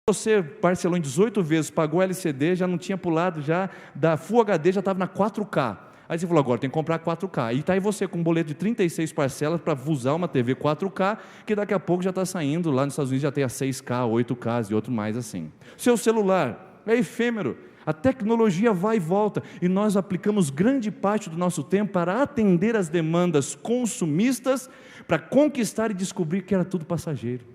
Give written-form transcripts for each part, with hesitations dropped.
você parcelou em 18 vezes, pagou LCD, já não tinha pulado, já da Full HD já estava na 4K. Aí você falou, agora tem que comprar 4K. E está aí você com um boleto de 36 parcelas para usar uma TV 4K, que daqui a pouco já está saindo, lá nos Estados Unidos já tem a 6K, 8K e outro mais assim. Seu celular é efêmero, a tecnologia vai e volta, e nós aplicamos grande parte do nosso tempo para atender as demandas consumistas, para conquistar e descobrir que era tudo passageiro.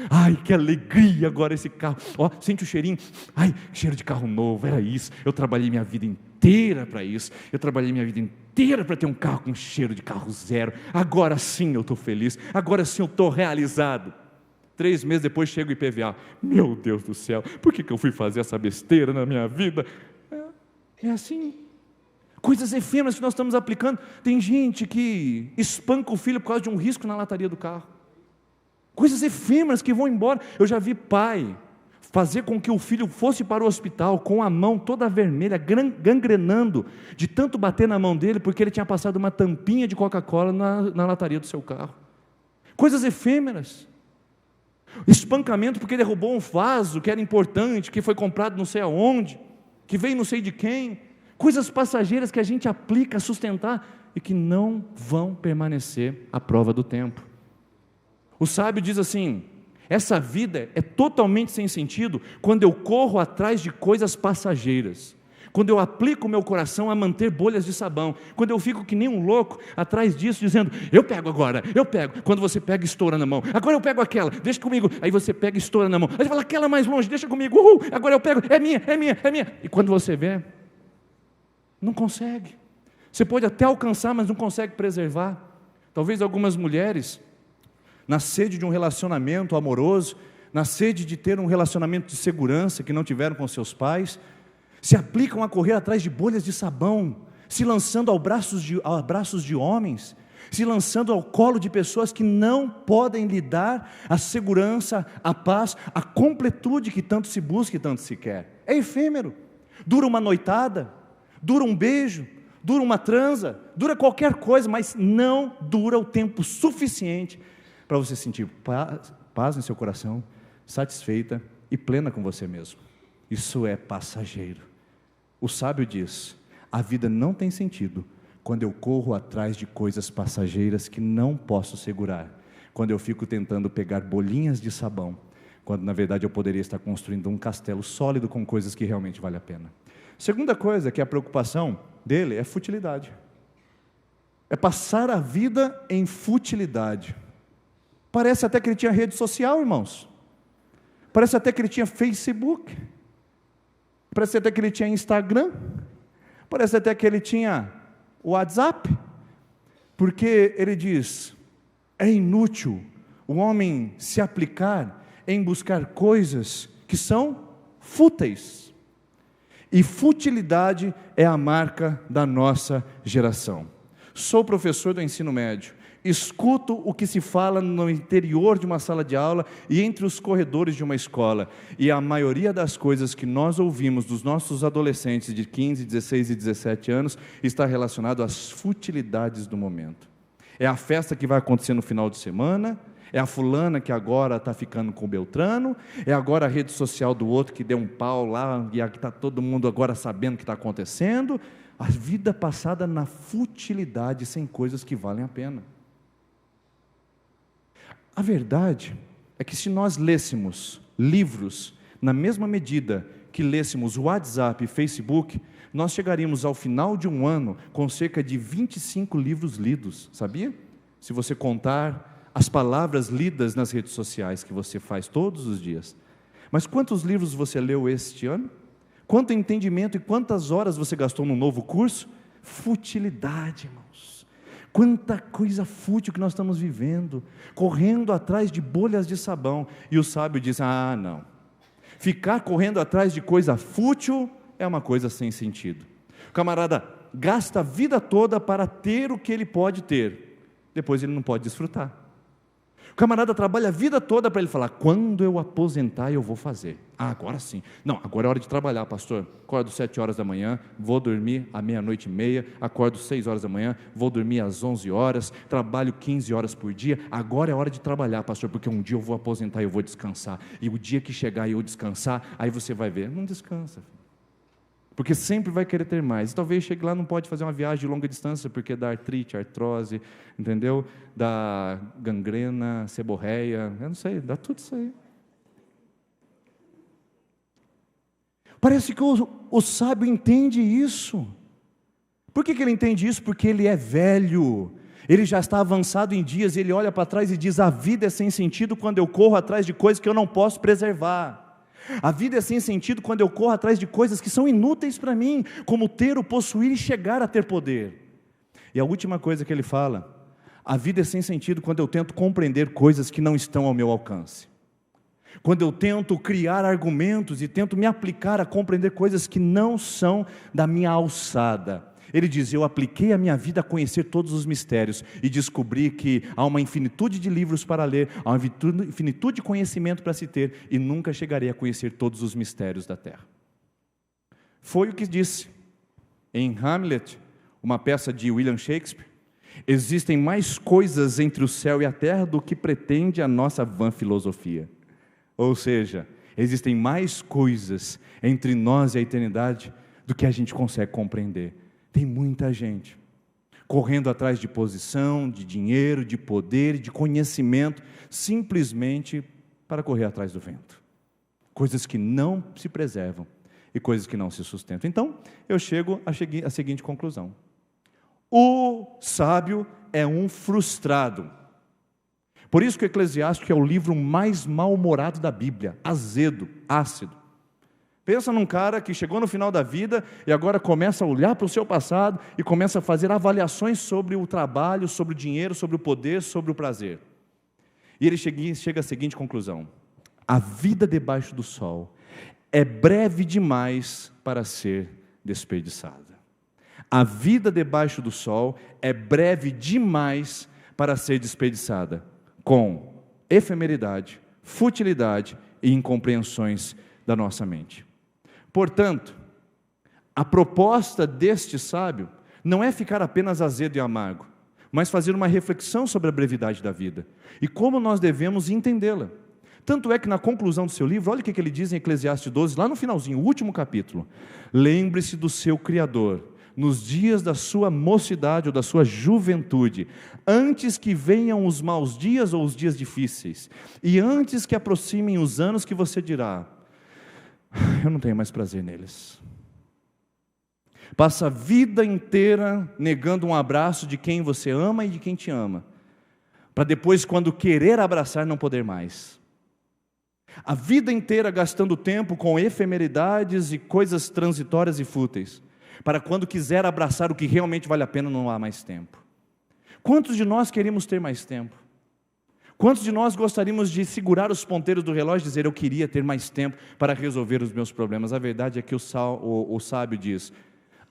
Ai, que alegria agora esse carro, ó, sente o cheirinho, ai, cheiro de carro novo, era isso, eu trabalhei minha vida inteira para isso, eu trabalhei minha vida inteira para ter um carro com cheiro de carro zero, agora sim eu estou feliz, agora sim eu estou realizado. 3 meses depois chega o IPVA, meu Deus do céu, por que eu fui fazer essa besteira na minha vida? É assim, coisas efêmeras que nós estamos aplicando. Tem gente que espanca o filho por causa de um risco na lataria do carro, coisas efêmeras que vão embora. Eu já vi pai fazer com que o filho fosse para o hospital com a mão toda vermelha, gangrenando, de tanto bater na mão dele, porque ele tinha passado uma tampinha de Coca-Cola na lataria do seu carro. Coisas efêmeras. Espancamento porque derrubou um vaso que era importante, que foi comprado não sei aonde, que veio não sei de quem. Coisas passageiras que a gente aplica a sustentar e que não vão permanecer à prova do tempo. O sábio diz assim: essa vida é totalmente sem sentido quando eu corro atrás de coisas passageiras, quando eu aplico o meu coração a manter bolhas de sabão, quando eu fico que nem um louco atrás disso, dizendo, eu pego agora, eu pego, quando você pega e estoura na mão, agora eu pego aquela, deixa comigo, aí você pega e estoura na mão, aí você fala, aquela mais longe, deixa comigo, agora eu pego, é minha, e quando você vê, não consegue, você pode até alcançar, mas não consegue preservar. Talvez algumas mulheres, na sede de um relacionamento amoroso, na sede de ter um relacionamento de segurança que não tiveram com seus pais, se aplicam a correr atrás de bolhas de sabão, se lançando aos braços de homens, se lançando ao colo de pessoas que não podem lhe dar a segurança, a paz, a completude que tanto se busca e tanto se quer. É efêmero, dura uma noitada, dura um beijo, dura uma transa, dura qualquer coisa, mas não dura o tempo suficiente para você sentir paz em seu coração, satisfeita e plena com você mesmo. Isso é passageiro. O sábio diz, a vida não tem sentido quando eu corro atrás de coisas passageiras que não posso segurar, quando eu fico tentando pegar bolinhas de sabão, quando na verdade eu poderia estar construindo um castelo sólido com coisas que realmente valem a pena. Segunda coisa, que é a preocupação dele, é futilidade. É passar a vida em futilidade. Parece até que ele tinha rede social, irmãos. Parece até que ele tinha Facebook. Parece até que ele tinha Instagram. Parece até que ele tinha WhatsApp. Porque ele diz, é inútil o homem se aplicar em buscar coisas que são fúteis. E futilidade é a marca da nossa geração. Sou professor do ensino médio. Escuto o que se fala no interior de uma sala de aula e entre os corredores de uma escola. E a maioria das coisas que nós ouvimos dos nossos adolescentes de 15, 16 e 17 anos está relacionado às futilidades do momento. É a festa que vai acontecer no final de semana, é a fulana que agora está ficando com o Beltrano, é agora a rede social do outro que deu um pau lá e está todo mundo agora sabendo o que está acontecendo. A vida passada na futilidade, sem coisas que valem a pena. A verdade é que se nós lêssemos livros na mesma medida que lêssemos WhatsApp e Facebook, nós chegaríamos ao final de um ano com cerca de 25 livros lidos, sabia? Se você contar as palavras lidas nas redes sociais que você faz todos os dias. Mas quantos livros você leu este ano? Quanto entendimento e quantas horas você gastou num novo curso? Futilidade, irmãos. Quanta coisa fútil que nós estamos vivendo, correndo atrás de bolhas de sabão. E o sábio diz, não, ficar correndo atrás de coisa fútil é uma coisa sem sentido. O camarada gasta a vida toda para ter o que ele pode ter, depois ele não pode desfrutar. O camarada trabalha a vida toda para ele falar: quando eu aposentar eu vou fazer. Agora sim. Não, agora é hora de trabalhar, pastor. Acordo 7 horas da manhã, vou dormir à 00:30, acordo 6 horas da manhã, vou dormir às 11 horas, trabalho 15 horas por dia. Agora é hora de trabalhar, pastor, porque um dia eu vou aposentar e eu vou descansar. E o dia que chegar e eu descansar, aí você vai ver. Não descansa, filho. Porque sempre vai querer ter mais. E talvez chegue lá, não pode fazer uma viagem de longa distância, porque dá artrite, artrose, entendeu? Dá gangrena, seborreia, eu não sei, dá tudo isso aí. Parece que o sábio entende isso. Por que ele entende isso? Porque ele é velho, ele já está avançado em dias, ele olha para trás e diz: a vida é sem sentido quando eu corro atrás de coisas que eu não posso preservar. A vida é sem sentido quando eu corro atrás de coisas que são inúteis para mim, como ter, o possuir e chegar a ter poder. E a última coisa que ele fala: a vida é sem sentido quando eu tento compreender coisas que não estão ao meu alcance. Quando eu tento criar argumentos e tento me aplicar a compreender coisas que não são da minha alçada. Ele diz: eu apliquei a minha vida a conhecer todos os mistérios e descobri que há uma infinitude de livros para ler, há uma infinitude de conhecimento para se ter, e nunca chegarei a conhecer todos os mistérios da terra. Foi o que disse em Hamlet, uma peça de William Shakespeare: existem mais coisas entre o céu e a terra do que pretende a nossa vã filosofia. Ou seja, existem mais coisas entre nós e a eternidade do que a gente consegue compreender. Tem muita gente correndo atrás de posição, de dinheiro, de poder, de conhecimento, simplesmente para correr atrás do vento. Coisas que não se preservam e coisas que não se sustentam. Então, eu chego à seguinte conclusão: o sábio é um frustrado. Por isso que o Eclesiástico é o livro mais mal-humorado da Bíblia, azedo, ácido. Pensa num cara que chegou no final da vida e agora começa a olhar para o seu passado e começa a fazer avaliações sobre o trabalho, sobre o dinheiro, sobre o poder, sobre o prazer. E ele chega à seguinte conclusão: a vida debaixo do sol é breve demais para ser desperdiçada. A vida debaixo do sol é breve demais para ser desperdiçada, com efemeridade, futilidade e incompreensões da nossa mente. Portanto, a proposta deste sábio não é ficar apenas azedo e amargo, mas fazer uma reflexão sobre a brevidade da vida e como nós devemos entendê-la. Tanto é que na conclusão do seu livro, olha o que ele diz em Eclesiastes 12, lá no finalzinho, o último capítulo: lembre-se do seu Criador nos dias da sua mocidade ou da sua juventude, antes que venham os maus dias ou os dias difíceis, e antes que aproximem os anos que você dirá: eu não tenho mais prazer neles. Passa a vida inteira negando um abraço de quem você ama e de quem te ama, para depois, quando querer abraçar, não poder mais. A vida inteira gastando tempo com efemeridades e coisas transitórias e fúteis, para quando quiser abraçar o que realmente vale a pena, não há mais tempo. Quantos de nós queríamos ter mais tempo? Quantos de nós gostaríamos de segurar os ponteiros do relógio e dizer: eu queria ter mais tempo para resolver os meus problemas? A verdade é que o sábio diz: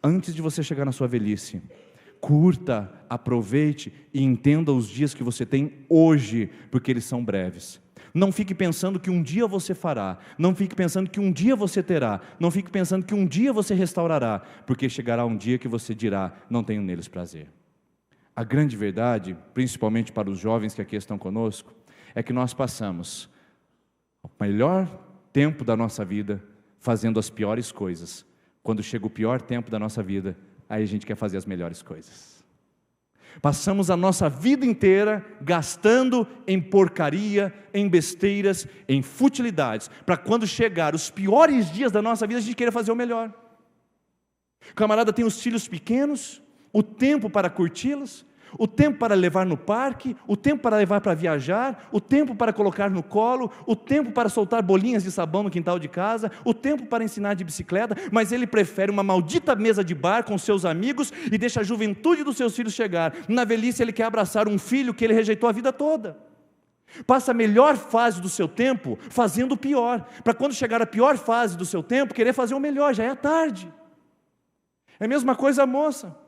antes de você chegar na sua velhice, curta, aproveite e entenda os dias que você tem hoje, porque eles são breves. Não fique pensando que um dia você fará, não fique pensando que um dia você terá, não fique pensando que um dia você restaurará, porque chegará um dia que você dirá: não tenho neles prazer. A grande verdade, principalmente para os jovens que aqui estão conosco, é que nós passamos o melhor tempo da nossa vida fazendo as piores coisas. Quando chega o pior tempo da nossa vida, aí a gente quer fazer as melhores coisas. Passamos a nossa vida inteira gastando em porcaria, em besteiras, em futilidades, para quando chegar os piores dias da nossa vida, a gente queira fazer o melhor. O camarada tem os filhos pequenos, o tempo para curti-los, o tempo para levar no parque, o tempo para levar para viajar, o tempo para colocar no colo, o tempo para soltar bolinhas de sabão no quintal de casa, o tempo para ensinar de bicicleta, mas ele prefere uma maldita mesa de bar com seus amigos e deixa a juventude dos seus filhos chegar. Na velhice ele quer abraçar um filho que ele rejeitou a vida toda. Passa a melhor fase do seu tempo fazendo o pior, para quando chegar a pior fase do seu tempo, querer fazer o melhor, já é tarde. É a mesma coisa a moça.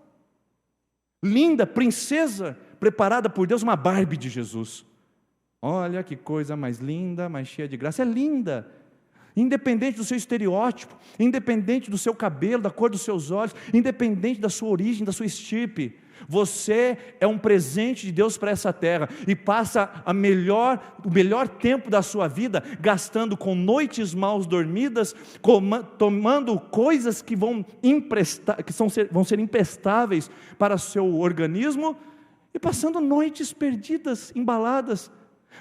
Linda, princesa, preparada por Deus, uma Barbie de Jesus. Olha que coisa mais linda, mais cheia de graça. É linda. Independente do seu estereótipo, independente do seu cabelo, da cor dos seus olhos, independente da sua origem, da sua estirpe, você é um presente de Deus para essa terra, e passa o melhor tempo da sua vida gastando com noites mal dormidas, tomando coisas que vão ser imprestáveis para o seu organismo, e passando noites perdidas, embaladas,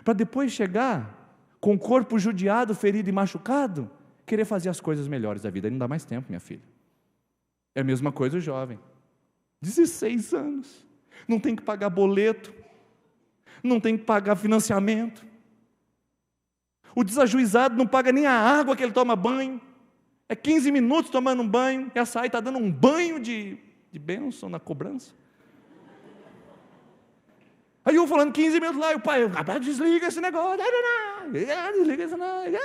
para depois chegar com o corpo judiado, ferido e machucado, querer fazer as coisas melhores da vida. Aí não dá mais tempo, minha filha. É a mesma coisa o jovem, 16 anos, não tem que pagar boleto, não tem que pagar financiamento, o desajuizado não paga nem a água que ele toma banho, é 15 minutos tomando um banho, e a SAI está dando um banho de bênção na cobrança. Aí eu falando 15 minutos lá, e o pai, desliga esse negócio, desliga esse negócio.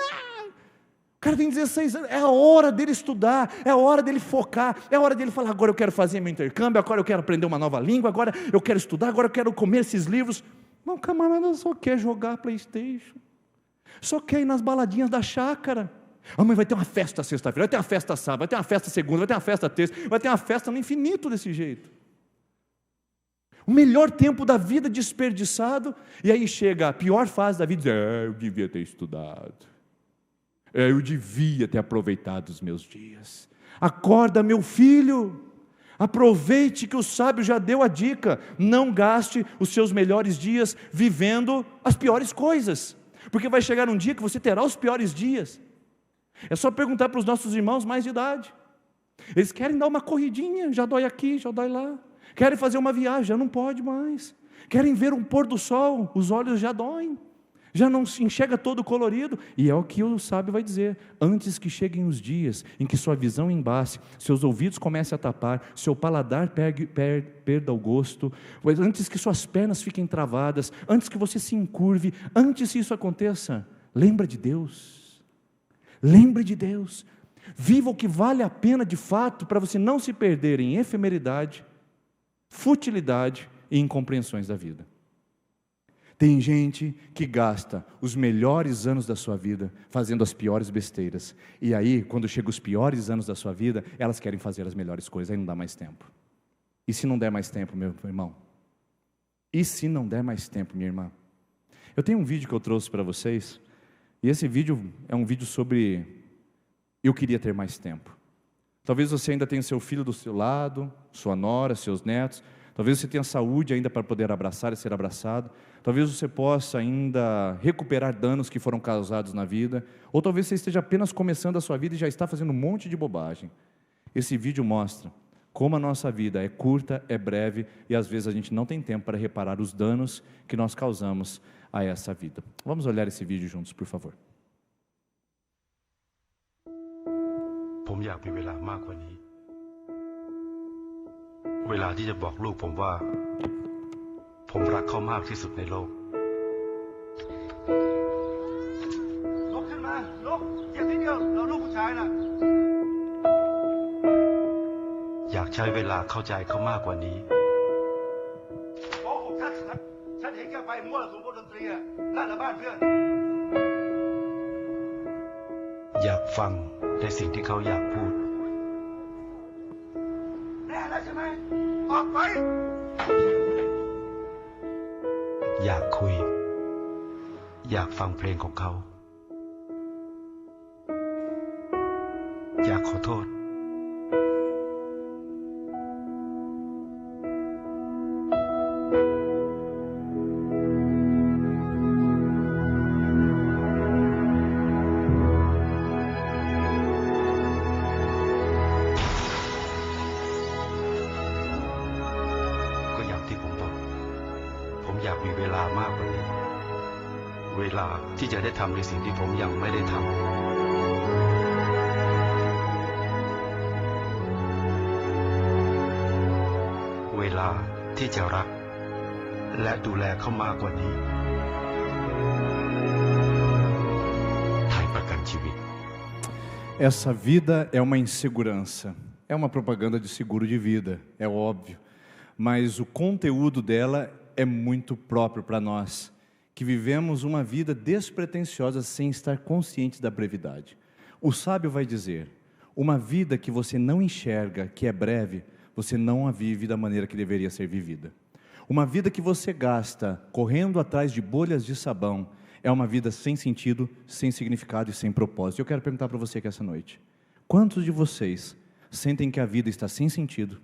O cara tem 16 anos, é a hora dele estudar, é a hora dele focar, é a hora dele falar, agora eu quero fazer meu intercâmbio, agora eu quero aprender uma nova língua, agora eu quero estudar, agora eu quero comer esses livros. Não, o camarada só quer jogar PlayStation, só quer ir nas baladinhas da chácara. Mãe, vai ter uma festa sexta-feira, vai ter uma festa sábado, vai ter uma festa segunda, vai ter uma festa terça, vai ter uma festa no infinito desse jeito. O melhor tempo da vida desperdiçado, e aí chega a pior fase da vida, eu devia ter estudado, eu devia ter aproveitado os meus dias. Acorda, meu filho, aproveite que o sábio já deu a dica, não gaste os seus melhores dias vivendo as piores coisas, porque vai chegar um dia que você terá os piores dias. É só perguntar para os nossos irmãos mais de idade, eles querem dar uma corridinha, já dói aqui, já dói lá, querem fazer uma viagem, já não pode mais, querem ver um pôr do sol, os olhos já doem, já não se enxerga todo colorido, e é o que o sábio vai dizer, antes que cheguem os dias em que sua visão embace, seus ouvidos comecem a tapar, seu paladar perda o gosto, antes que suas pernas fiquem travadas, antes que você se encurve, antes que isso aconteça, lembra de Deus, viva o que vale a pena de fato, para você não se perder em efemeridade, futilidade e incompreensões da vida. Tem gente que gasta os melhores anos da sua vida fazendo as piores besteiras, e aí quando chegam os piores anos da sua vida, elas querem fazer as melhores coisas, aí não dá mais tempo. E se não der mais tempo, meu irmão? E se não der mais tempo, minha irmã? Eu tenho um vídeo que eu trouxe para vocês, e esse vídeo é um vídeo sobre eu queria ter mais tempo. Talvez você ainda tenha seu filho do seu lado, sua nora, seus netos. Talvez você tenha saúde ainda para poder abraçar e ser abraçado. Talvez você possa ainda recuperar danos que foram causados na vida. Ou talvez você esteja apenas começando a sua vida e já está fazendo um monte de bobagem. Esse vídeo mostra como a nossa vida é curta, é breve, e às vezes a gente não tem tempo para reparar os danos que nós causamos a essa vida. Vamos olhar esse vídeo juntos, por favor. ผมอยากมีเวลามากกว่านี้เวลาที่จะบอกลูกผมว่าผมรักเขามากที่สุดในโลกลุกขึ้นมาลุกเหยียบนิดเดียวเราลูกผู้ชายน่ะอยากใช้เวลาเข้าใจเขามากกว่านี้โกหกฉันเห็นแกไปมั่วสุมดนตรีอ่ะนั่นละบ้านเพื่อนอยากฟังในสิ่งที่เขาอยากพูดแน่แล้วใช่ไหมออกไปอยากคุยอยากฟังเพลงของเขาอยากขอโทษอยากมีเวลามากกว่านี้เวลาที่จะได้ทำในสิ่งที่ผมยังไม่ได้ทำเวลาที่จะรักและดูแลเขามากกว่านี้ไทยประกันชีวิต Essa vida é uma insegurança, é uma propaganda de seguro de vida, é óbvio, mas o conteúdo dela é muito próprio para nós, que vivemos uma vida despretensiosa sem estar conscientes da brevidade. O sábio vai dizer: uma vida que você não enxerga, que é breve, você não a vive da maneira que deveria ser vivida. Uma vida que você gasta correndo atrás de bolhas de sabão é uma vida sem sentido, sem significado e sem propósito. Eu quero perguntar para você aqui essa noite: quantos de vocês sentem que a vida está sem sentido,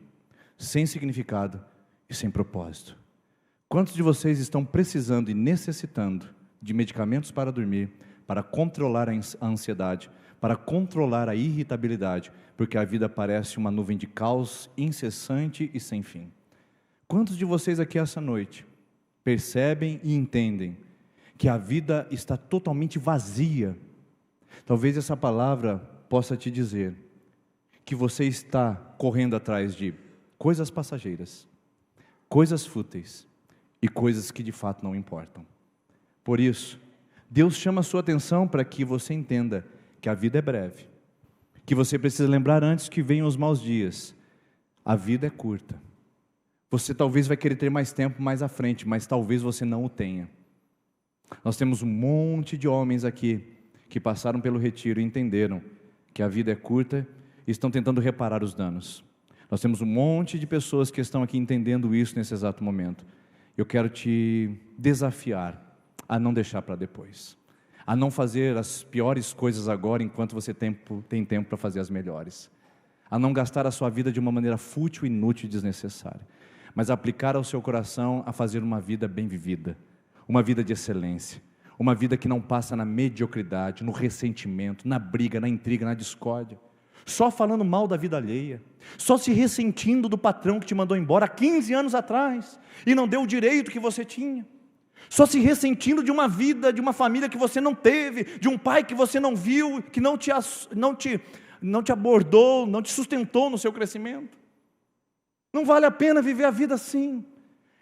sem significado e sem propósito? Quantos de vocês estão precisando e necessitando de medicamentos para dormir, para controlar a ansiedade, para controlar a irritabilidade, porque a vida parece uma nuvem de caos incessante e sem fim? Quantos de vocês aqui essa noite percebem e entendem que a vida está totalmente vazia? Talvez essa palavra possa te dizer que você está correndo atrás de coisas passageiras, coisas fúteis e coisas que de fato não importam. Por isso, Deus chama a sua atenção para que você entenda que a vida é breve, que você precisa lembrar antes que venham os maus dias. A vida é curta. Você talvez vai querer ter mais tempo mais à frente, mas talvez você não o tenha. Nós temos um monte de homens aqui que passaram pelo retiro e entenderam que a vida é curta e estão tentando reparar os danos. Nós temos um monte de pessoas que estão aqui entendendo isso nesse exato momento. Eu quero te desafiar a não deixar para depois, a não fazer as piores coisas agora enquanto você tem tempo para fazer as melhores, a não gastar a sua vida de uma maneira fútil, inútil e desnecessária, mas aplicar ao seu coração a fazer uma vida bem vivida, uma vida de excelência, uma vida que não passa na mediocridade, no ressentimento, na briga, na intriga, na discórdia, só falando mal da vida alheia, só se ressentindo do patrão que te mandou embora há 15 anos atrás e não deu o direito que você tinha, só se ressentindo de uma vida, de uma família que você não teve, de um pai que você não viu, que não te abordou, não te sustentou no seu crescimento. Não vale a pena viver a vida assim,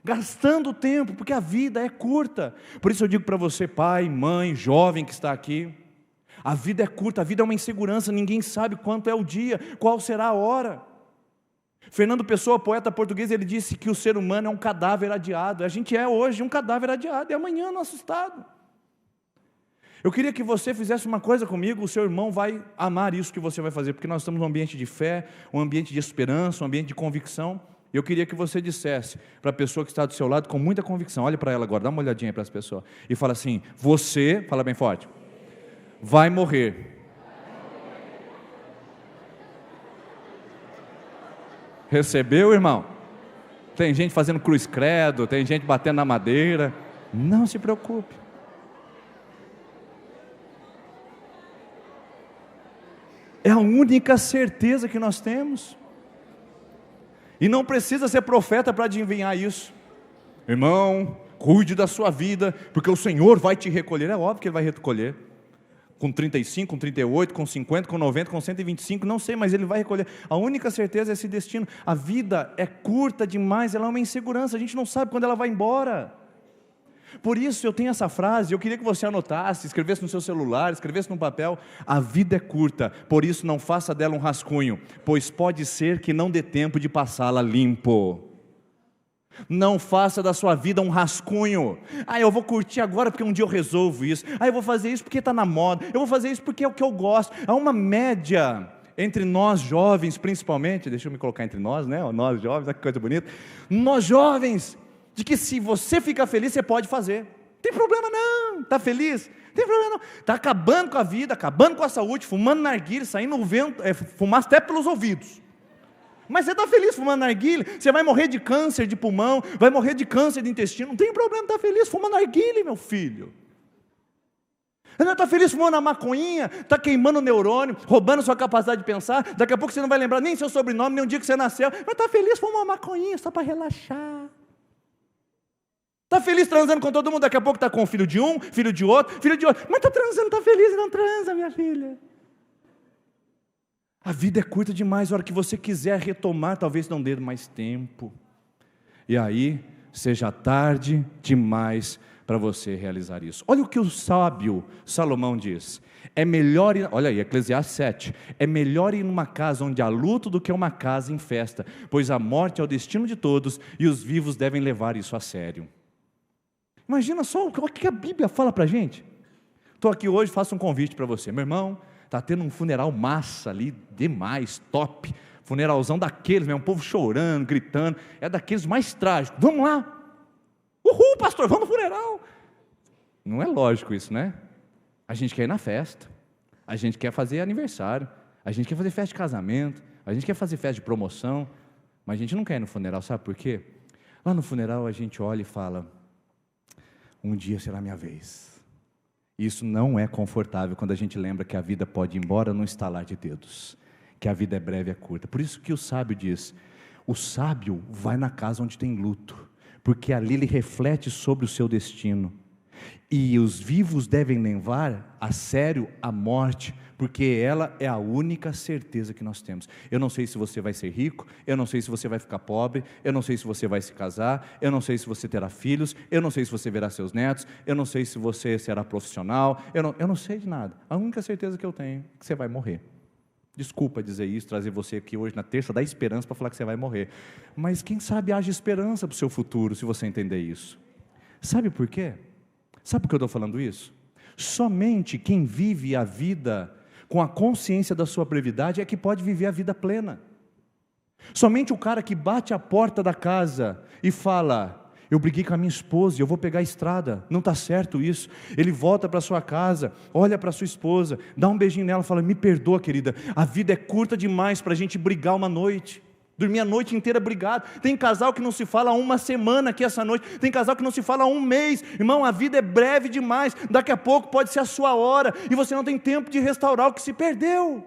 gastando o tempo, porque a vida é curta. Por isso eu digo para você, pai, mãe, jovem que está aqui, a vida é curta, a vida é uma insegurança, ninguém sabe quanto é o dia, qual será a hora. Fernando Pessoa, poeta português, ele disse que o ser humano é um cadáver adiado. A gente é hoje um cadáver adiado, e amanhã nosso estado. Eu queria que você fizesse uma coisa comigo, o seu irmão vai amar isso que você vai fazer, porque nós estamos num ambiente de fé, um ambiente de esperança, um ambiente de convicção. Eu queria que você dissesse para a pessoa que está do seu lado com muita convicção, olhe para ela agora, dá uma olhadinha para essa pessoa, e fala assim: você, fala bem forte, vai morrer. Recebeu, irmão? Tem gente fazendo cruz credo, tem gente batendo na madeira. Não se preocupe. É a única certeza que nós temos. E não precisa ser profeta para adivinhar isso. Irmão, cuide da sua vida, porque o Senhor vai te recolher. É óbvio que Ele vai recolher. Com 35, com 38, com 50, com 90, com 125, não sei, mas Ele vai recolher. A única certeza é esse destino. A vida é curta demais, ela é uma insegurança, a gente não sabe quando ela vai embora. Por isso eu tenho essa frase, eu queria que você anotasse, escrevesse no seu celular, escrevesse no papel: a vida é curta, por isso não faça dela um rascunho, pois pode ser que não dê tempo de passá-la limpo. Não faça da sua vida um rascunho. Eu vou curtir agora porque um dia eu resolvo isso. Eu vou fazer isso porque está na moda. Eu vou fazer isso porque é o que eu gosto. Há uma média entre nós jovens, principalmente, deixa eu me colocar entre nós, né? Nós jovens, olha que coisa bonita. Nós jovens, de que se você ficar feliz, você pode fazer. Não tem problema não, está feliz? Não tem problema não. Está acabando com a vida, acabando com a saúde, fumando narguilha, saindo o vento, fumaça até pelos ouvidos. Mas você está feliz fumando narguilha? Você vai morrer de câncer de pulmão, vai morrer de câncer de intestino, não tem problema, está feliz fumando narguilha, meu filho. Você não está feliz fumando a maconhinha, está queimando o neurônio, roubando sua capacidade de pensar, daqui a pouco você não vai lembrar nem seu sobrenome, nem o dia que você nasceu, mas está feliz fumando uma maconhinha só para relaxar. Está feliz transando com todo mundo, daqui a pouco está com o filho de um, filho de outro, mas está transando, está feliz e não transa, minha filha. A vida é curta demais, a hora que você quiser retomar, talvez não dê mais tempo. E aí, seja tarde demais para você realizar isso. Olha o que o sábio Salomão diz. É melhor ir, olha aí, Eclesiastes 7. É melhor ir numa casa onde há luto do que uma casa em festa, pois a morte é o destino de todos e os vivos devem levar isso a sério. Imagina só o que a Bíblia fala para a gente. Estou aqui hoje, faço um convite para você. Meu irmão, está tendo um funeral massa ali, demais, top. Funeralzão daqueles, um povo chorando, gritando. É daqueles mais trágicos. Vamos lá. Uhul, pastor, vamos no funeral. Não é lógico isso, né? A gente quer ir na festa. A gente quer fazer aniversário. A gente quer fazer festa de casamento. A gente quer fazer festa de promoção. Mas a gente não quer ir no funeral, sabe por quê? Lá no funeral a gente olha e fala: um dia será minha vez. Isso não é confortável quando a gente lembra que a vida pode ir embora num estalar de dedos, que a vida é breve e é curta. Por isso que o sábio diz: o sábio vai na casa onde tem luto, porque ali ele reflete sobre o seu destino. E os vivos devem levar a sério a morte, porque ela é a única certeza que nós temos. Eu não sei se você vai ser rico, eu não sei se você vai ficar pobre, eu não sei se você vai se casar, eu não sei se você terá filhos, eu não sei se você verá seus netos, eu não sei se você será profissional, eu não sei de nada. A única certeza que eu tenho é que você vai morrer. Desculpa dizer isso, trazer você aqui hoje na terça da esperança para falar que você vai morrer. Mas quem sabe haja esperança para o seu futuro, se você entender isso. Sabe por quê? Sabe por que eu estou falando isso? Somente quem vive a vida com a consciência da sua brevidade é que pode viver a vida plena. Somente o cara que bate a porta da casa e fala: eu briguei com a minha esposa, eu vou pegar a estrada, não está certo isso. Ele volta para sua casa, olha para sua esposa, dá um beijinho nela e fala: me perdoa, querida, a vida é curta demais para a gente brigar uma noite. Dormir a noite inteira brigado. Tem casal que não se fala há uma semana aqui essa noite. Tem casal que não se fala há um mês. Irmão, a vida é breve demais. Daqui a pouco pode ser a sua hora e você não tem tempo de restaurar o que se perdeu.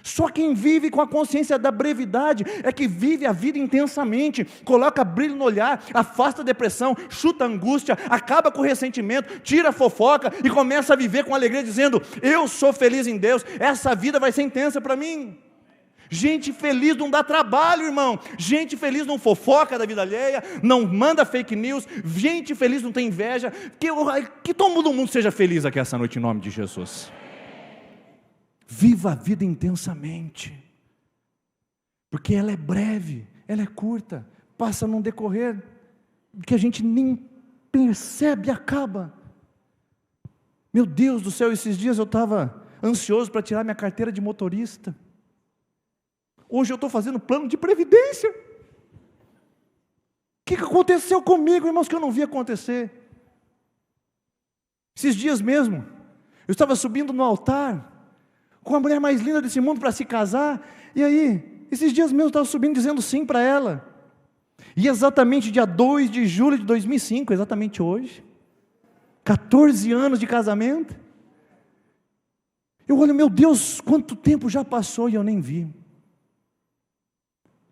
Só quem vive com a consciência da brevidade é que vive a vida intensamente, coloca brilho no olhar, afasta a depressão, chuta a angústia, acaba com o ressentimento, tira a fofoca e começa a viver com alegria dizendo: eu sou feliz em Deus, essa vida vai ser intensa para mim. Gente feliz não dá trabalho, irmão. Gente feliz não fofoca da vida alheia, não manda fake news. Gente feliz não tem inveja. Que todo mundo seja feliz aqui essa noite em nome de Jesus. Viva a vida intensamente, porque ela é breve, ela é curta, passa num decorrer que a gente nem percebe e acaba. Meu Deus do céu, esses dias eu estava ansioso para tirar minha carteira de motorista. Hoje eu estou fazendo plano de previdência. O que aconteceu comigo, irmãos, que eu não vi acontecer? Esses dias mesmo, eu estava subindo no altar, com a mulher mais linda desse mundo para se casar, e aí, esses dias mesmo eu estava subindo dizendo sim para ela, e exatamente dia 2 de julho de 2005, exatamente hoje, 14 anos de casamento, eu olho, meu Deus, quanto tempo já passou e eu nem vi.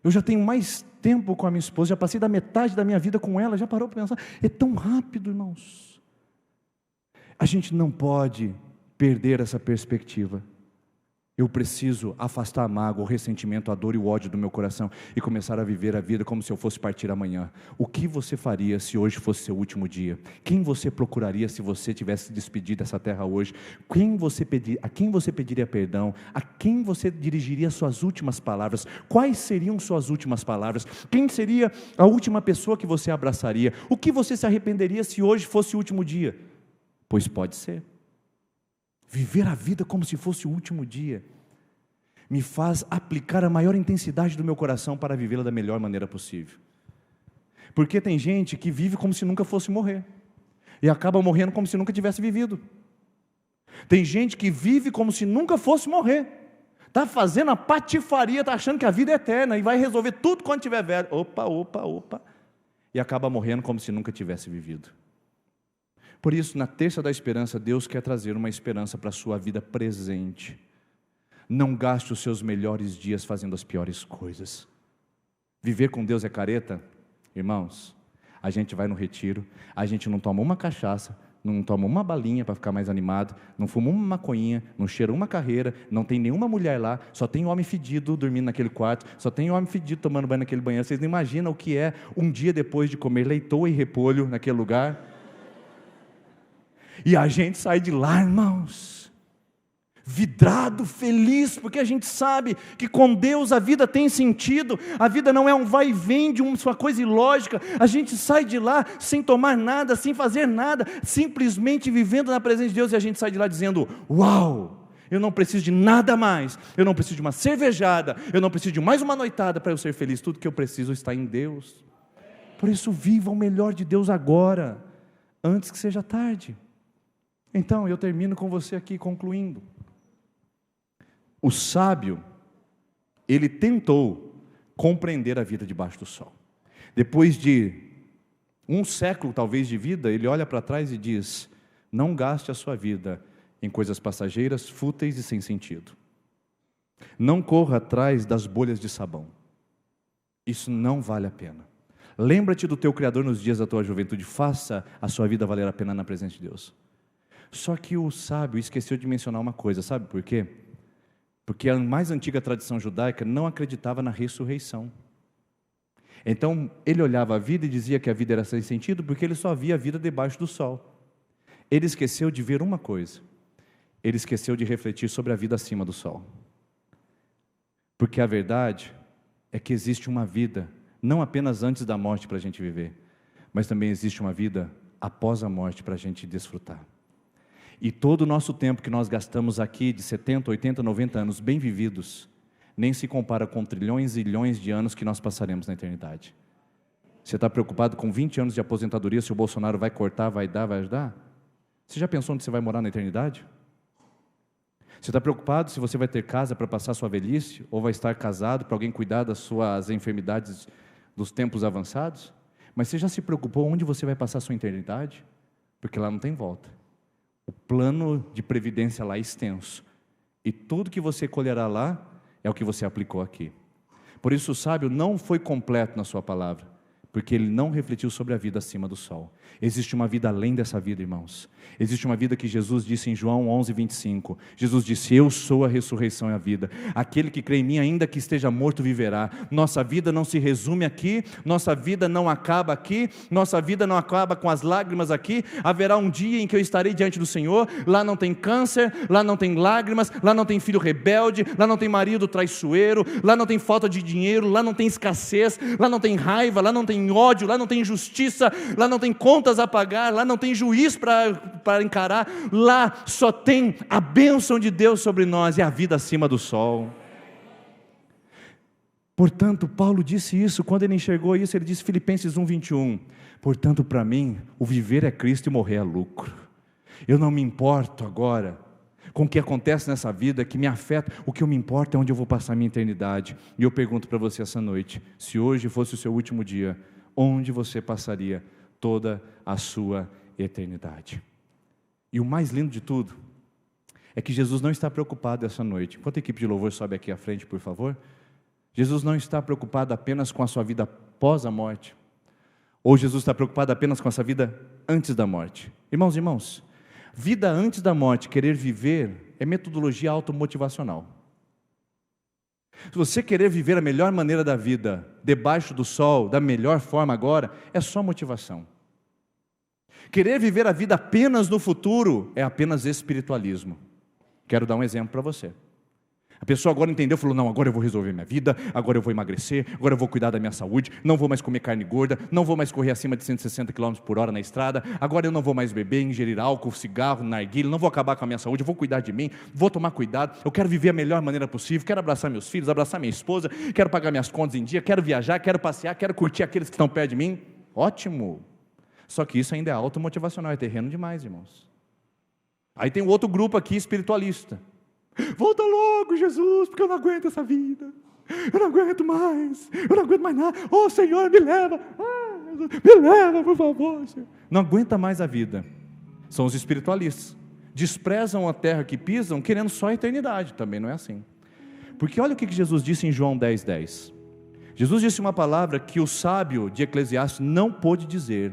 Eu já tenho mais tempo com a minha esposa, já passei da metade da minha vida com ela, já parou para pensar, é tão rápido, irmãos. A gente não pode perder essa perspectiva. Eu preciso afastar a mágoa, o ressentimento, a dor e o ódio do meu coração e começar a viver a vida como se eu fosse partir amanhã. O que você faria se hoje fosse seu último dia? Quem você procuraria se você tivesse despedido dessa terra hoje? A quem você pediria perdão? A quem você dirigiria suas últimas palavras? Quais seriam suas últimas palavras? Quem seria a última pessoa que você abraçaria? O que você se arrependeria se hoje fosse o último dia? Pois pode ser. Viver a vida como se fosse o último dia me faz aplicar a maior intensidade do meu coração para vivê-la da melhor maneira possível. Porque tem gente que vive como se nunca fosse morrer e acaba morrendo como se nunca tivesse vivido. Tem gente que vive como se nunca fosse morrer, está fazendo a patifaria, está achando que a vida é eterna e vai resolver tudo quando tiver velho. Opa, e acaba morrendo como se nunca tivesse vivido. Por isso, na terça da esperança, Deus quer trazer uma esperança para a sua vida presente. Não gaste os seus melhores dias fazendo as piores coisas. Viver com Deus é careta? Irmãos, a gente vai no retiro, a gente não toma uma cachaça, não toma uma balinha para ficar mais animado, não fuma uma maconhinha, não cheira uma carreira, não tem nenhuma mulher lá, só tem homem fedido dormindo naquele quarto, só tem homem fedido tomando banho naquele banheiro. Vocês não imaginam o que é um dia depois de comer leitoa e repolho naquele lugar? E a gente sai de lá, irmãos, vidrado, feliz, porque a gente sabe que com Deus a vida tem sentido, a vida não é um vai e vem de uma coisa ilógica, a gente sai de lá sem tomar nada, sem fazer nada, simplesmente vivendo na presença de Deus, e a gente sai de lá dizendo: uau, eu não preciso de nada mais, eu não preciso de uma cervejada, eu não preciso de mais uma noitada para eu ser feliz, tudo que eu preciso está em Deus. Por isso viva o melhor de Deus agora, antes que seja tarde. Então eu termino com você aqui concluindo. O sábio, ele tentou compreender a vida debaixo do sol. Depois de um século talvez de vida, ele olha para trás e diz: não gaste a sua vida em coisas passageiras, fúteis e sem sentido. Não corra atrás das bolhas de sabão. Isso não vale a pena. Lembra-te do teu Criador nos dias da tua juventude, faça a sua vida valer a pena na presença de Deus. Só que o sábio esqueceu de mencionar uma coisa, sabe por quê? Porque a mais antiga tradição judaica não acreditava na ressurreição. Então, ele olhava a vida e dizia que a vida era sem sentido, porque ele só via a vida debaixo do sol. Ele esqueceu de ver uma coisa, ele esqueceu de refletir sobre a vida acima do sol. Porque a verdade é que existe uma vida, não apenas antes da morte para a gente viver, mas também existe uma vida após a morte para a gente desfrutar. E todo o nosso tempo que nós gastamos aqui, de 70, 80, 90 anos bem vividos, nem se compara com trilhões e bilhões de anos que nós passaremos na eternidade. Você está preocupado com 20 anos de aposentadoria, se o Bolsonaro vai cortar, vai dar, vai ajudar? Você já pensou onde você vai morar na eternidade? Você está preocupado se você vai ter casa para passar sua velhice, ou vai estar casado para alguém cuidar das suas enfermidades dos tempos avançados? Mas você já se preocupou onde você vai passar sua eternidade? Porque lá não tem volta. O plano de previdência lá é extenso, e tudo que você colherá lá é o que você aplicou aqui. Por isso o sábio não foi completo na sua palavra, porque ele não refletiu sobre a vida acima do sol. Existe uma vida além dessa vida, irmãos. Existe uma vida que Jesus disse em João 11:25. Jesus disse: eu sou a ressurreição e a vida. Aquele que crê em mim, ainda que esteja morto, viverá. Nossa vida não se resume aqui, nossa vida não acaba aqui, nossa vida não acaba com as lágrimas aqui. Haverá um dia em que eu estarei diante do Senhor. Lá não tem câncer, lá não tem lágrimas, lá não tem filho rebelde, lá não tem marido traiçoeiro, lá não tem falta de dinheiro, lá não tem escassez, lá não tem raiva, lá não tem ódio, lá não tem injustiça, lá não tem contas a pagar, lá não tem juiz para encarar, lá só tem a bênção de Deus sobre nós e a vida acima do sol. Portanto, Paulo disse isso, quando ele enxergou isso, ele disse, Filipenses 1:21, portanto, para mim, o viver é Cristo e morrer é lucro. Eu não me importo agora com o que acontece nessa vida, que me afeta, o que eu me importo é onde eu vou passar a minha eternidade. E eu pergunto para você essa noite, se hoje fosse o seu último dia, onde você passaria toda a sua eternidade? E o mais lindo de tudo, é que Jesus não está preocupado essa noite. Enquanto a equipe de louvor sobe aqui à frente, por favor. Jesus não está preocupado apenas com a sua vida após a morte, ou Jesus está preocupado apenas com essa vida antes da morte. Irmãos e irmãos, vida antes da morte, querer viver, é metodologia automotivacional. Se você querer viver a melhor maneira da vida, debaixo do sol, da melhor forma agora, é só motivação. Querer viver a vida apenas no futuro, é apenas espiritualismo. Quero dar um exemplo para você. A pessoa agora entendeu, falou, não, agora eu vou resolver minha vida, agora eu vou emagrecer, agora eu vou cuidar da minha saúde, não vou mais comer carne gorda, não vou mais correr acima de 160 km por hora na estrada, agora eu não vou mais beber, ingerir álcool, cigarro, narguilha, não vou acabar com a minha saúde, eu vou cuidar de mim, vou tomar cuidado, eu quero viver a melhor maneira possível, quero abraçar meus filhos, abraçar minha esposa, quero pagar minhas contas em dia, quero viajar, quero passear, quero curtir aqueles que estão perto de mim. Ótimo! Só que isso ainda é automotivacional, é terreno demais, irmãos. Aí tem um outro grupo aqui espiritualista. Volta logo, Jesus, porque eu não aguento essa vida. Eu não aguento mais. Eu não aguento mais nada. Oh, Senhor, me leva. Me leva, por favor, Senhor. Não aguenta mais a vida. São os espiritualistas. Desprezam a terra que pisam, querendo só a eternidade. Também não é assim. Porque olha o que Jesus disse em João 10:10. Jesus disse uma palavra que o sábio de Eclesiastes não pôde dizer,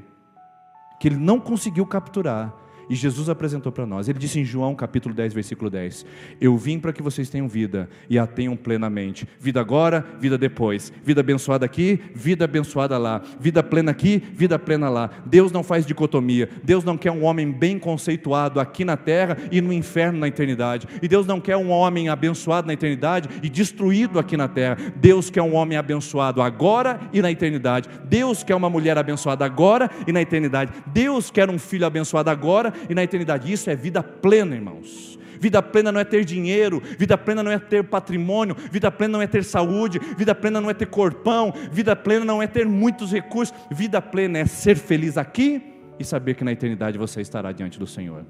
que ele não conseguiu capturar. E Jesus apresentou para nós. Ele disse em João capítulo 10, versículo 10: eu vim para que vocês tenham vida e a tenham plenamente. Vida agora, vida depois. Vida abençoada aqui, vida abençoada lá. Vida plena aqui, vida plena lá. Deus não faz dicotomia. Deus não quer um homem bem conceituado aqui na terra e no inferno na eternidade. E Deus não quer um homem abençoado na eternidade e destruído aqui na terra. Deus quer um homem abençoado agora e na eternidade. Deus quer uma mulher abençoada agora e na eternidade. Deus quer um filho abençoado agora e na eternidade. Isso é vida plena, irmãos. Vida plena não é ter dinheiro, vida plena não é ter patrimônio, vida plena não é ter saúde, vida plena não é ter corpão, vida plena não é ter muitos recursos. Vida plena é ser feliz aqui e saber que na eternidade você estará diante do Senhor.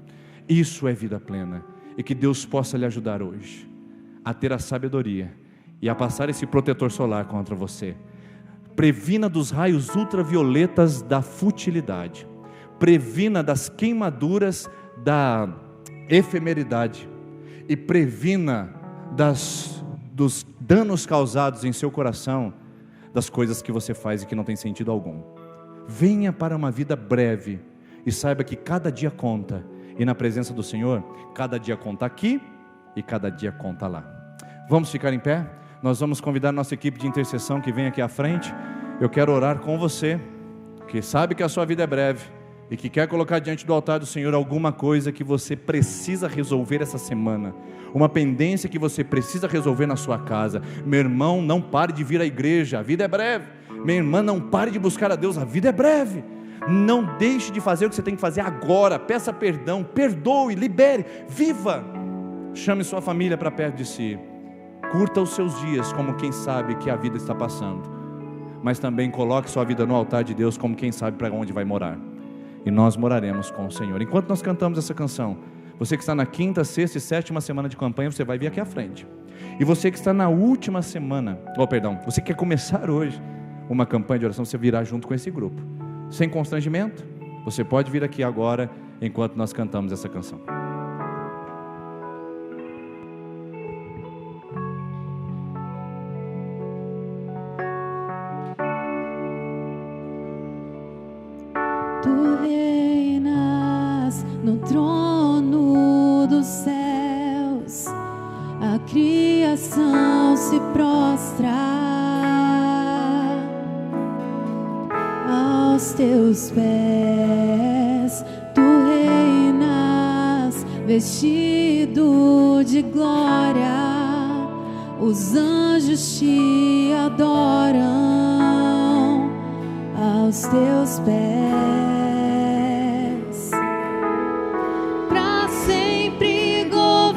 Isso é vida plena. E que Deus possa lhe ajudar hoje a ter a sabedoria e a passar esse protetor solar contra você. Previna dos raios ultravioletas da futilidade. Previna das queimaduras da efemeridade. E previna dos danos causados em seu coração, das coisas que você faz e que não tem sentido algum. Venha para uma vida breve e saiba que cada dia conta. E na presença do Senhor, cada dia conta aqui e cada dia conta lá. Vamos ficar em pé? Nós vamos convidar a nossa equipe de intercessão que vem aqui à frente. Eu quero orar com você, que sabe que a sua vida é breve e que quer colocar diante do altar do Senhor alguma coisa que você precisa resolver essa semana, uma pendência que você precisa resolver na sua casa. Meu irmão, não pare de vir à igreja, a vida é breve. Minha irmã, não pare de buscar a Deus, a vida é breve. Não deixe de fazer o que você tem que fazer agora. Peça perdão, perdoe, libere, viva. Chame sua família para perto de si. Curta os seus dias como quem sabe que a vida está passando, mas também coloque sua vida no altar de Deus como quem sabe para onde vai morar. E nós moraremos com o Senhor. Enquanto nós cantamos essa canção, você que está na 5ª, 6ª e 7ª semana de campanha, você vai vir aqui à frente. E você que está na última semana, você quer começar hoje uma campanha de oração, você virá junto com esse grupo. Sem constrangimento, você pode vir aqui agora, enquanto nós cantamos essa canção. Tu reinas no trono dos céus, a criação se prostra aos teus pés. Tu reinas vestido de glória, os anjos te adoram aos teus pés. Para sempre governarás,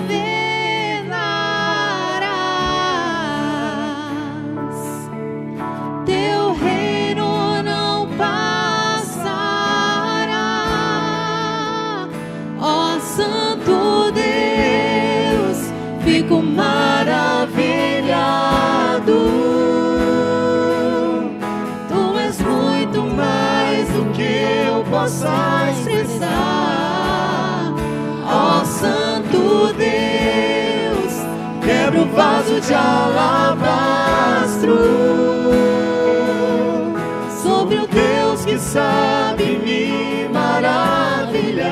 teu reino não passará. Ó Santo Deus, fico maravilhado. Possa expressar, ó Santo Deus, quebra o vaso de alabastro sobre o Deus que sabe me maravilhar.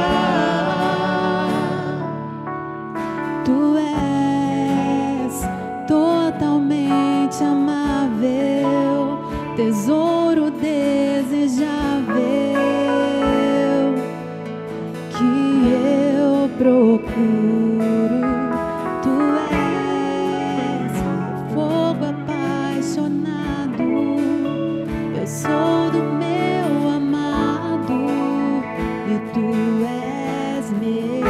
Tu és totalmente amável, tesouro desejável procuro. Tu és fogo apaixonado, eu sou do meu amado e tu és meu.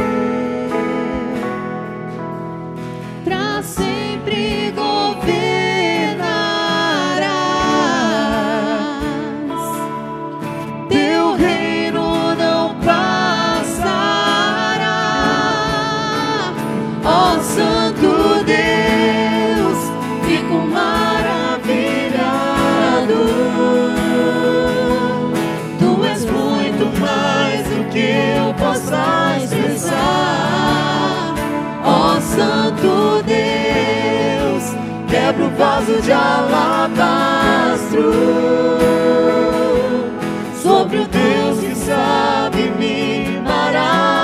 Pra sempre governarás, teu reino não Santo Deus, fico maravilhado. Tu és muito mais do que eu possa expressar. Ó Santo Deus, quebra o vaso de alabastro sobre o Deus que sabe me maravilhar.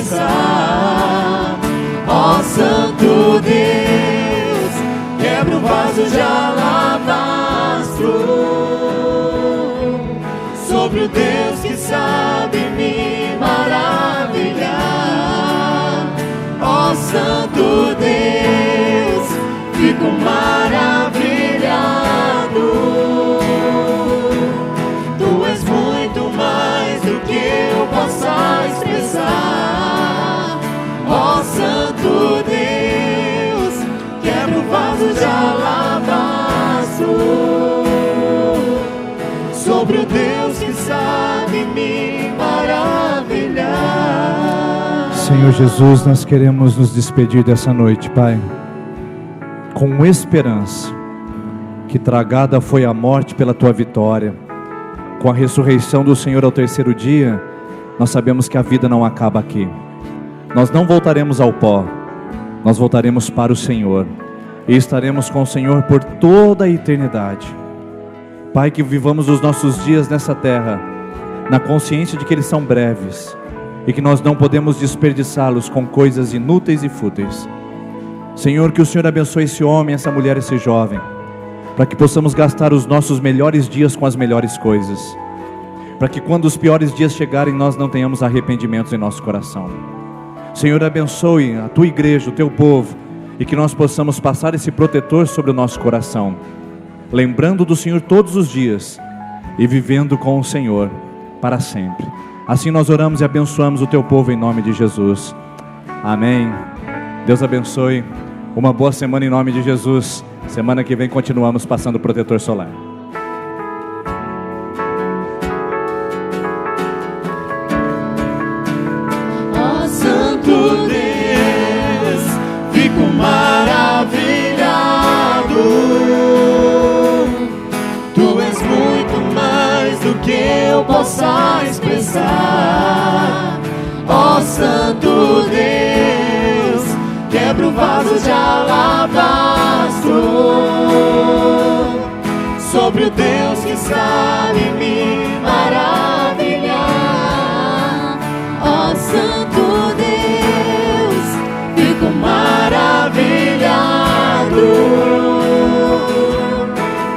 expressar. Ó Santo Deus, quebra o vaso de alabastro sobre o Deus que sabe me maravilhar. Ó Santo Deus, fico maravilhado. Tu és muito mais do que eu possa expressar. Ó Santo Deus, quebra o vaso de alabastro sobre o Deus que sabe me maravilhar. Senhor Jesus, nós queremos nos despedir dessa noite, Pai, com esperança que tragada foi a morte pela Tua vitória. Com a ressurreição do Senhor ao terceiro dia, nós sabemos que a vida não acaba aqui. Nós não voltaremos ao pó, nós voltaremos para o Senhor e estaremos com o Senhor por toda a eternidade. Pai, que vivamos os nossos dias nessa terra na consciência de que eles são breves e que nós não podemos desperdiçá-los com coisas inúteis e fúteis. Senhor, que o Senhor abençoe esse homem, essa mulher, esse jovem, para que possamos gastar os nossos melhores dias com as melhores coisas, para que quando os piores dias chegarem nós não tenhamos arrependimentos em nosso coração. Senhor, abençoe a Tua igreja, o Teu povo, e que nós possamos passar esse protetor sobre o nosso coração, lembrando do Senhor todos os dias e vivendo com o Senhor para sempre. Assim nós oramos e abençoamos o Teu povo em nome de Jesus. Amém. Deus abençoe. Uma boa semana em nome de Jesus. Semana que vem continuamos passando o protetor solar. Ó Santo Deus, fico maravilhado. Tu és muito mais do que eu possa expressar. Ó Santo Deus, quebra o vaso de alabastro sobre o Deus que sabe me maravilhar. Ó Santo Deus, fico maravilhado.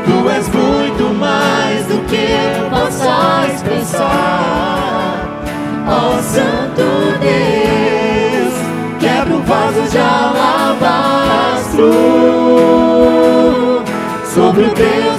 Tu és muito mais do que eu possa expressar. Ó Santo Deus, quebra o vaso de alabastro sobre o Deus